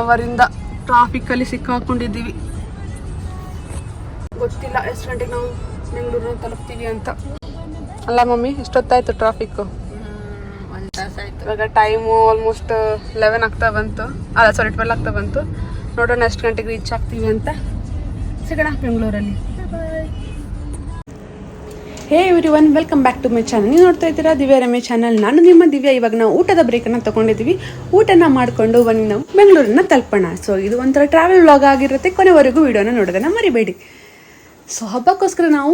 ಅವರಿಂದ ಟ್ರಾಫಿಕಲ್ಲಿ ಸಿಕ್ಕಾಕೊಂಡಿದ್ದೀವಿ. ಗೊತ್ತಿಲ್ಲ ಎಷ್ಟು ಗಂಟೆಗೆ ನಾವು ಬೆಂಗಳೂರನ್ನ ತಲುಪ್ತೀವಿ ಅಂತ. ಅಲ್ಲ ಮಮ್ಮಿ, ಎಷ್ಟೊತ್ತಾಯ್ತು ಟ್ರಾಫಿಕ್ಕು? ಇವಾಗ ಟೈಮು ಆಲ್ಮೋಸ್ಟ್ 11 ಆಗ್ತಾ ಬಂತು, ಅಲ್ಲ ಸಾರಿ 12 ಆಗ್ತಾ ಬಂತು. ನೋಡೋಣ ಎಷ್ಟು ಗಂಟೆಗೆ ರೀಚ್ ಆಗ್ತೀವಿ ಅಂತ. ಸಿಗೋಣ ಬೆಂಗಳೂರಲ್ಲಿ. Hey everyone, welcome back to my channel. ನೀವು ನೋಡ್ತಾ ಇದ್ದೀರಾ ದಿವ್ಯಾ ರಮೇಶ್ ಚಾನಲ್. ನಾನು ನಿಮ್ಮ ದಿವ್ಯಾ. ಇವಾಗ ನಾವು ಊಟದ ಬ್ರೇಕನ್ನು ತೊಗೊಂಡಿದ್ದೀವಿ. ಊಟನ ಮಾಡಿಕೊಂಡು ಬನ್ನಿ ನಾವು ಬೆಂಗಳೂರನ್ನ ತಲುಪೋಣ. ಸೊ ಇದು ಒಂಥರ ಟ್ರಾವೆಲ್ ವ್ಲಾಗ್ ಆಗಿರುತ್ತೆ. ಕೊನೆವರೆಗೂ ವಿಡಿಯೋನ ನೋಡೋದನ್ನು ಮರಿಬೇಡಿ. ಸೊ ಹಬ್ಬಕ್ಕೋಸ್ಕರ ನಾವು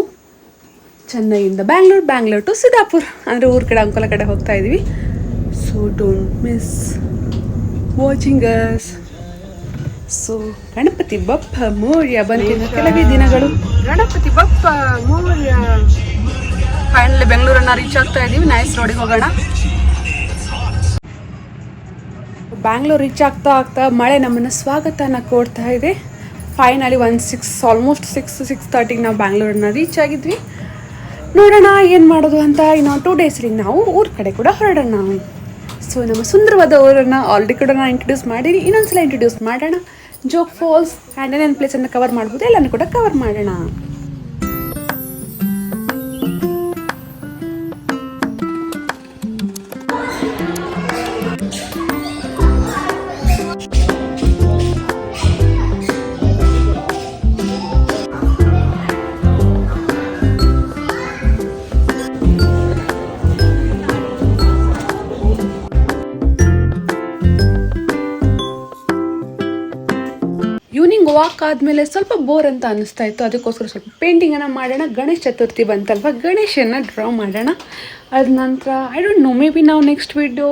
ಚೆನ್ನೈಯಿಂದ ಬ್ಯಾಂಗ್ಳೂರ್ ಟು ಸಿದ್ದಾಪುರ್ ಅಂದರೆ ಊರ ಕಡೆ ಅಂಕೋಲ ಕಡೆ ಹೋಗ್ತಾ ಇದ್ದೀವಿ. So don't miss watching us. So Ganapati Bappa Morya ಬಂದಿದ್ದ ಕೆಲವೇ ದಿನಗಳು. ಗಣಪತಿ ಬಪ್ಪ ಮೋರ್ಯ. ಫೈನಲಿ ಬೆಂಗಳೂರನ್ನ ರೀಚ್ ಆಗ್ತಾ ಇದ್ದೀವಿ. ನೈಸ್ ರೋಡಿಗೆ ಹೋಗೋಣ. ಬ್ಯಾಂಗ್ಳೂರ್ ರೀಚ್ ಆಗ್ತಾ ಮಳೆ ನಮ್ಮನ್ನು ಸ್ವಾಗತನ ಕೊಡ್ತಾ ಇದೆ. ಫೈನಲಿ ಆಲ್ಮೋಸ್ಟ್ 6:30 ನಾವು ಬ್ಯಾಂಗ್ಳೂರನ್ನ ರೀಚ್ ಆಗಿದ್ವಿ. ನೋಡೋಣ ಏನು ಮಾಡೋದು ಅಂತ. ಇನ್ನು 2 ಡೇಸ್ಲಿ ನಾವು ಊರ ಕಡೆ ಕೂಡ ಹೊರಡೋಣ. ಸೊ ನಮ್ಮ ಸುಂದರವಾದ ಊರನ್ನು ಆಲ್ರೆಡಿ ಕೂಡ ನಾನು ಇಂಟ್ರೊಡ್ಯೂಸ್ ಮಾಡಿದ್ದೀನಿ. ಇನ್ನೊಂದ್ಸಲ ಇಂಟ್ರೊಡ್ಯೂಸ್ ಮಾಡೋಣ. ಜೋಗ್ ಫಾಲ್ಸ್ ಆ್ಯಂಡ್ ಏನೇನು ಪ್ಲೇಸನ್ನು ಕವರ್ ಮಾಡ್ಬೋದು ಎಲ್ಲನೂ ಕೂಡ ಕವರ್ ಮಾಡೋಣ. ಈವ್ನಿಂಗ್ ವಾಕ್ ಆದಮೇಲೆ ಸ್ವಲ್ಪ ಬೋರ್ ಅಂತ ಅನ್ನಿಸ್ತಾ ಇತ್ತು. ಅದಕ್ಕೋಸ್ಕರ ಸ್ವಲ್ಪ ಪೇಂಟಿಂಗನ್ನು ಮಾಡೋಣ. ಗಣೇಶ ಚತುರ್ಥಿ ಬಂತಲ್ವ, ಗಣೇಶನ ಡ್ರಾ ಮಾಡೋಣ. ಅದ ನಂತರ I don't know, may be ನಾವು ನೆಕ್ಸ್ಟ್ ವಿಡಿಯೋ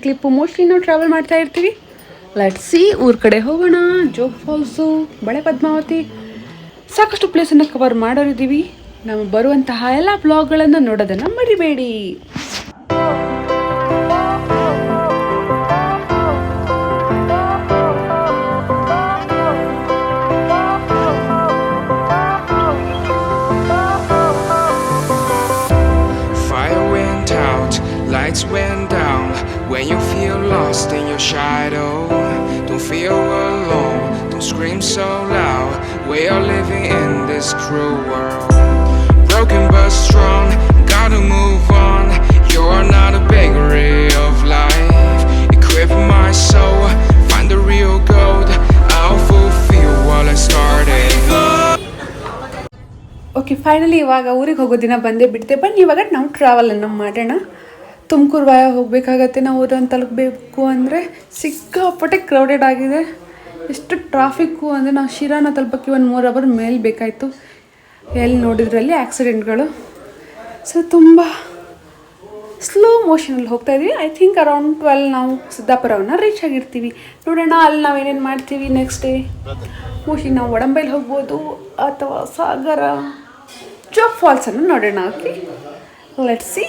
ಕ್ಲಿಪ್ಪು ಮೋಸ್ಟ್ಲಿ ನಾವು ಟ್ರಾವೆಲ್ ಮಾಡ್ತಾ ಇರ್ತೀವಿ. Let's see. ಊರ ಕಡೆ ಹೋಗೋಣ. ಜೋಗ್ ಫಾಲ್ಸು, ಬಳೆ ಪದ್ಮಾವತಿ, ಸಾಕಷ್ಟು ಪ್ಲೇಸನ್ನು ಕವರ್ ಮಾಡೋರಿದ್ದೀವಿ. ನಾವು ಬರುವಂತಹ ಎಲ್ಲ ಬ್ಲಾಗ್ಗಳನ್ನು ನೋಡೋದನ್ನು ಮರಿಬೇಡಿ. Lights went down when you feel lost in your shadow. Don't feel alone, don't scream so loud. We are living in this cruel world. Broken but strong, gotta move on. You're not a bakery of life. Equip my soul, find the real gold. I'll fulfill what I started. Okay, finally ಇವಾಗ ಊರಿಗೆ ಹೋಗೋ ದಿನ ಬಂದೇ ಬಿಡ್ತೆ. ಬನ್ನಿ ಇವಾಗ ನಾವು ಟ್ರಾವೆಲನ್ನು ಮಾಡೋಣ. ತುಮಕೂರು ವಾಯ ಹೋಗಬೇಕಾಗತ್ತೆ. ನಾವು ಊರನ್ನು ತಲುಪಬೇಕು ಅಂದರೆ ಸಿಕ್ಕಾಪಟ್ಟೆ ಕ್ರೌಡೆಡ್ ಆಗಿದೆ. ಎಷ್ಟು ಟ್ರಾಫಿಕ್ಕು ಅಂದರೆ ನಾವು ಶಿರಾನ ತಲುಪಕ್ಕೆ 3 ಅವರ್ ಮೇಲೆ ಬೇಕಾಯಿತು. ಎಲ್ಲಿ ನೋಡಿದ್ರಲ್ಲಿ ಆಕ್ಸಿಡೆಂಟ್ಗಳು. ಸೊ ತುಂಬ ಸ್ಲೋ ಮೋಷನಲ್ಲಿ ಹೋಗ್ತಾ ಇದ್ವಿ. ಐ ಥಿಂಕ್ ಅರೌಂಡ್ 12 ನಾವು ಸಿದ್ದಾಪುರವನ್ನು ರೀಚ್ ಆಗಿರ್ತೀವಿ. ನೋಡೋಣ ಅಲ್ಲಿ ನಾವು ಏನೇನು ಮಾಡ್ತೀವಿ ನೆಕ್ಸ್ಟ್ ಡೇ. ಮೋಸ್ಟ್ಲಿ ನಾವು ಒಡಂಬೈಲಿ ಹೋಗ್ಬೋದು ಅಥವಾ ಸಾಗರ, ಜೋಗ್ ಫಾಲ್ಸನ್ನು ನೋಡೋಣ. Okay, let's see.